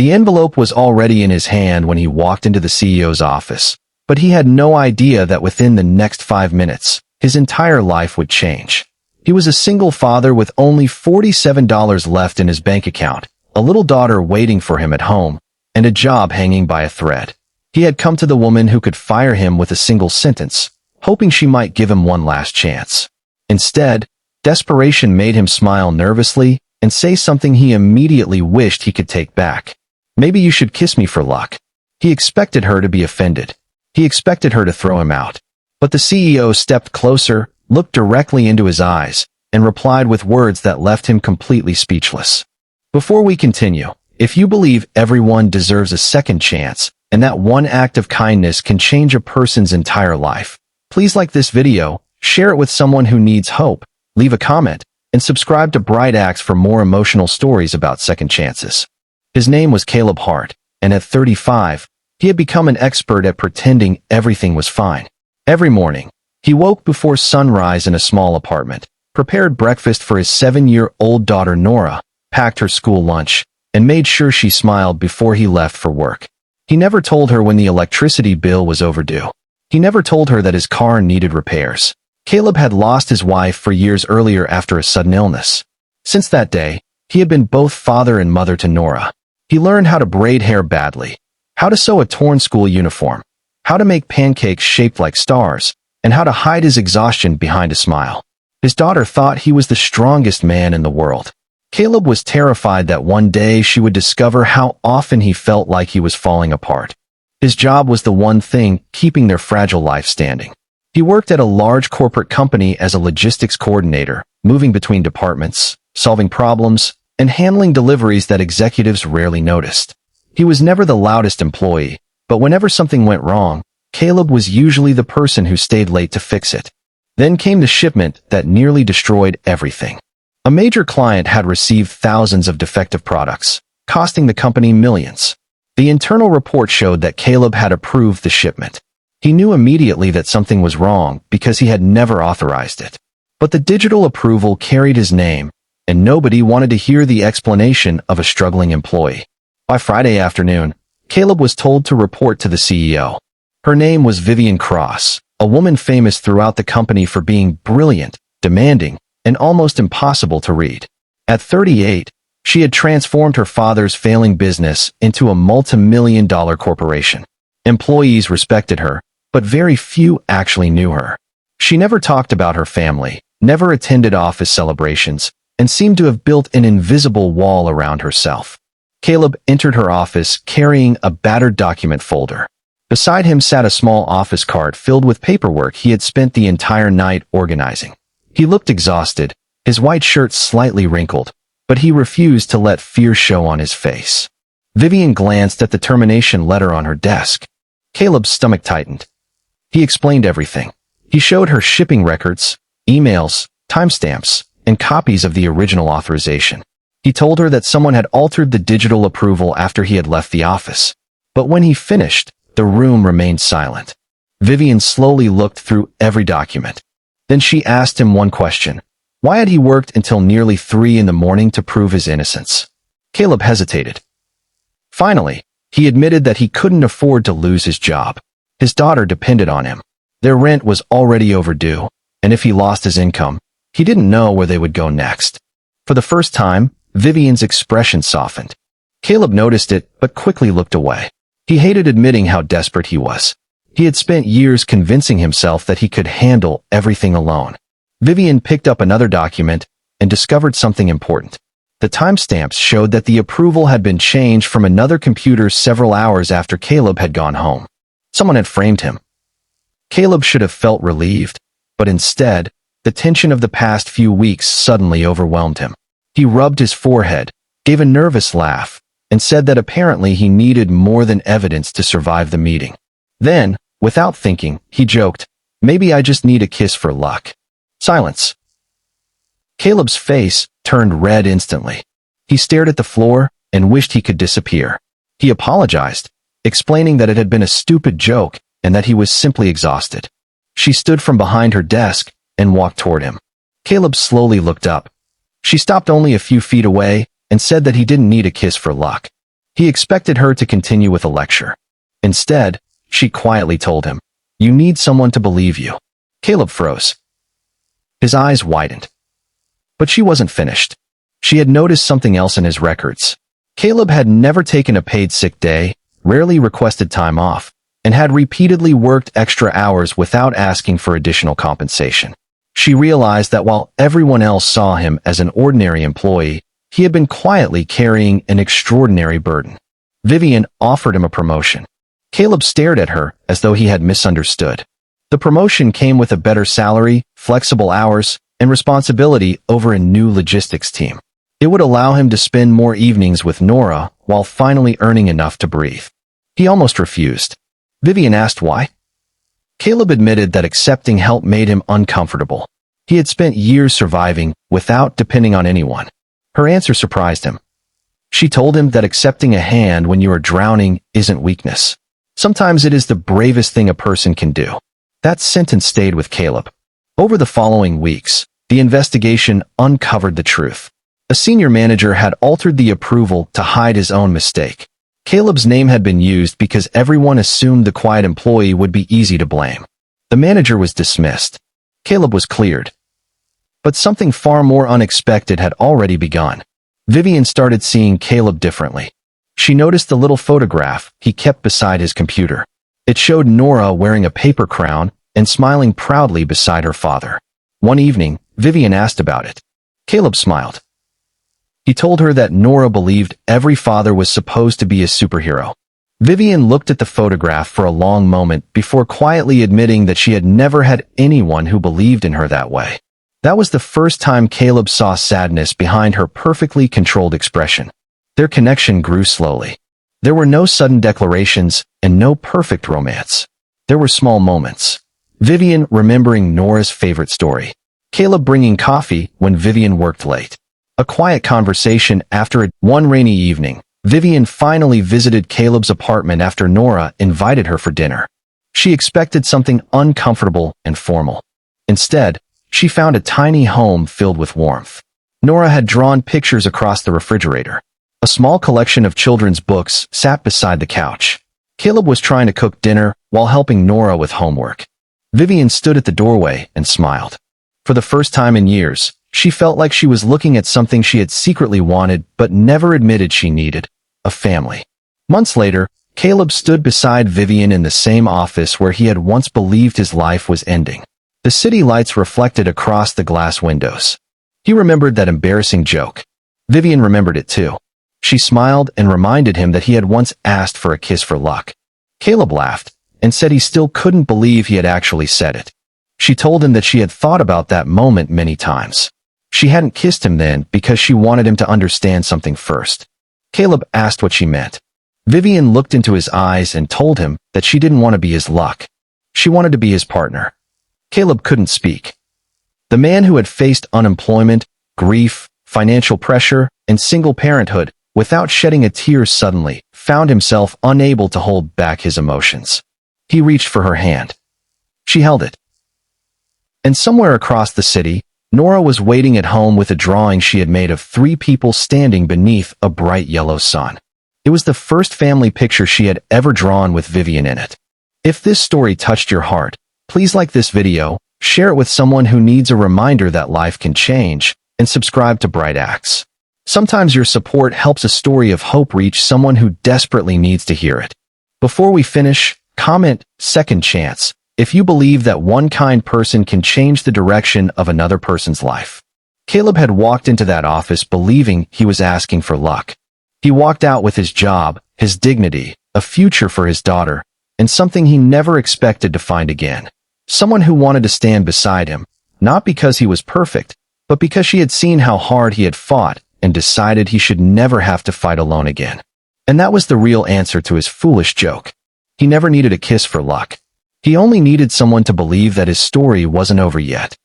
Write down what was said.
The envelope was already in his hand when he walked into the CEO's office, but he had no idea that within the next 5 minutes, his entire life would change. He was a single father with only $47 left in his bank account, a little daughter waiting for him at home, and a job hanging by a thread. He had come to the woman who could fire him with a single sentence, hoping she might give him one last chance. Instead, desperation made him smile nervously and say something he immediately wished he could take back. "Maybe you should kiss me for luck." He expected her to be offended. He expected her to throw him out. But the CEO stepped closer, looked directly into his eyes, and replied with words that left him completely speechless. Before we continue, if you believe everyone deserves a second chance, and that one act of kindness can change a person's entire life, please like this video, share it with someone who needs hope, leave a comment, and subscribe to Bright Acts for more emotional stories about second chances. His name was Caleb Hart, and at 35, he had become an expert at pretending everything was fine. Every morning, he woke before sunrise in a small apartment, prepared breakfast for his 7-year-old daughter Nora, packed her school lunch, and made sure she smiled before he left for work. He never told her when the electricity bill was overdue. He never told her that his car needed repairs. Caleb had lost his wife 4 years earlier after a sudden illness. Since that day, he had been both father and mother to Nora. He learned how to braid hair badly, how to sew a torn school uniform, how to make pancakes shaped like stars, and how to hide his exhaustion behind a smile. His daughter thought he was the strongest man in the world. Caleb was terrified that one day she would discover how often he felt like he was falling apart. His job was the one thing keeping their fragile life standing. He worked at a large corporate company as a logistics coordinator, moving between departments, solving problems, and handling deliveries that executives rarely noticed. He was never the loudest employee, but whenever something went wrong, Caleb was usually the person who stayed late to fix it. Then came the shipment that nearly destroyed everything. A major client had received thousands of defective products, costing the company millions. The internal report showed that Caleb had approved the shipment. He knew immediately that something was wrong because he had never authorized it. But the digital approval carried his name, and nobody wanted to hear the explanation of a struggling employee. By Friday afternoon, Caleb was told to report to the CEO. Her name was Vivienne Cross, a woman famous throughout the company for being brilliant, demanding, and almost impossible to read. At 38, she had transformed her father's failing business into a multi-million-dollar corporation. Employees respected her, but very few actually knew her. She never talked about her family, never attended office celebrations, and seemed to have built an invisible wall around herself. Caleb entered her office carrying a battered document folder. Beside him sat a small office cart filled with paperwork he had spent the entire night organizing. He looked exhausted, his white shirt slightly wrinkled, but he refused to let fear show on his face. Vivienne glanced at the termination letter on her desk. Caleb's stomach tightened. He explained everything. He showed her shipping records, emails, timestamps, and copies of the original authorization. He told her that someone had altered the digital approval after he had left the office. But when he finished, the room remained silent. Vivienne slowly looked through every document. Then she asked him one question. Why had he worked until nearly 3 in the morning to prove his innocence? Caleb hesitated. Finally, he admitted that he couldn't afford to lose his job. His daughter depended on him. Their rent was already overdue, and if he lost his income, he didn't know where they would go next. For the first time, Vivienne's expression softened. Caleb noticed it, but quickly looked away. He hated admitting how desperate he was. He had spent years convincing himself that he could handle everything alone. Vivienne picked up another document and discovered something important. The timestamps showed that the approval had been changed from another computer several hours after Caleb had gone home. Someone had framed him. Caleb should have felt relieved, but instead, the tension of the past few weeks suddenly overwhelmed him. He rubbed his forehead, gave a nervous laugh, and said that apparently he needed more than evidence to survive the meeting. Then, without thinking, he joked, "Maybe I just need a kiss for luck." Silence. Caleb's face turned red instantly. He stared at the floor and wished he could disappear. He apologized, explaining that it had been a stupid joke and that he was simply exhausted. She stood from behind her desk and walked toward him. Caleb slowly looked up. She stopped only a few feet away and said that he didn't need a kiss for luck. He expected her to continue with a lecture. Instead, she quietly told him, "You need someone to believe you." Caleb froze. His eyes widened. But she wasn't finished. She had noticed something else in his records. Caleb had never taken a paid sick day, rarely requested time off, and had repeatedly worked extra hours without asking for additional compensation. She realized that while everyone else saw him as an ordinary employee, he had been quietly carrying an extraordinary burden. Vivienne offered him a promotion. Caleb stared at her as though he had misunderstood. The promotion came with a better salary, flexible hours, and responsibility over a new logistics team. It would allow him to spend more evenings with Nora while finally earning enough to breathe. He almost refused. Vivienne asked why. Caleb admitted that accepting help made him uncomfortable. He had spent years surviving without depending on anyone. Her answer surprised him. She told him that accepting a hand when you are drowning isn't weakness. Sometimes it is the bravest thing a person can do. That sentence stayed with Caleb. Over the following weeks, the investigation uncovered the truth. A senior manager had altered the approval to hide his own mistake. Caleb's name had been used because everyone assumed the quiet employee would be easy to blame. The manager was dismissed. Caleb was cleared. But something far more unexpected had already begun. Vivienne started seeing Caleb differently. She noticed the little photograph he kept beside his computer. It showed Nora wearing a paper crown and smiling proudly beside her father. One evening, Vivienne asked about it. Caleb smiled. He told her that Nora believed every father was supposed to be a superhero. Vivienne looked at the photograph for a long moment before quietly admitting that she had never had anyone who believed in her that way. That was the first time Caleb saw sadness behind her perfectly controlled expression. Their connection grew slowly. There were no sudden declarations and no perfect romance. There were small moments. Vivienne remembering Nora's favorite story. Caleb bringing coffee when Vivienne worked late. A quiet conversation after one rainy evening. Vivienne finally visited Caleb's apartment after Nora invited her for dinner. She expected something uncomfortable and formal. Instead, she found a tiny home filled with warmth. Nora had drawn pictures across the refrigerator. A small collection of children's books sat beside the couch. Caleb was trying to cook dinner while helping Nora with homework. Vivienne stood at the doorway and smiled. For the first time in years, she felt like she was looking at something she had secretly wanted but never admitted she needed: a family. Months later, Caleb stood beside Vivienne in the same office where he had once believed his life was ending. The city lights reflected across the glass windows. He remembered that embarrassing joke. Vivienne remembered it too. She smiled and reminded him that he had once asked for a kiss for luck. Caleb laughed and said he still couldn't believe he had actually said it. She told him that she had thought about that moment many times. She hadn't kissed him then because she wanted him to understand something first. Caleb asked what she meant. Vivienne looked into his eyes and told him that she didn't want to be his luck. She wanted to be his partner. Caleb couldn't speak. The man who had faced unemployment, grief, financial pressure, and single parenthood without shedding a tear suddenly found himself unable to hold back his emotions. He reached for her hand. She held it. And somewhere across the city, Nora was waiting at home with a drawing she had made of 3 people standing beneath a bright yellow sun. It was the first family picture she had ever drawn with Vivienne in it. If this story touched your heart, please like this video, share it with someone who needs a reminder that life can change, and subscribe to Bright Acts. Sometimes your support helps a story of hope reach someone who desperately needs to hear it. Before we finish, comment "second chance" if you believe that one kind person can change the direction of another person's life. Caleb had walked into that office believing he was asking for luck. He walked out with his job, his dignity, a future for his daughter, and something he never expected to find again. Someone who wanted to stand beside him, not because he was perfect, but because she had seen how hard he had fought and decided he should never have to fight alone again. And that was the real answer to his foolish joke. He never needed a kiss for luck. He only needed someone to believe that his story wasn't over yet.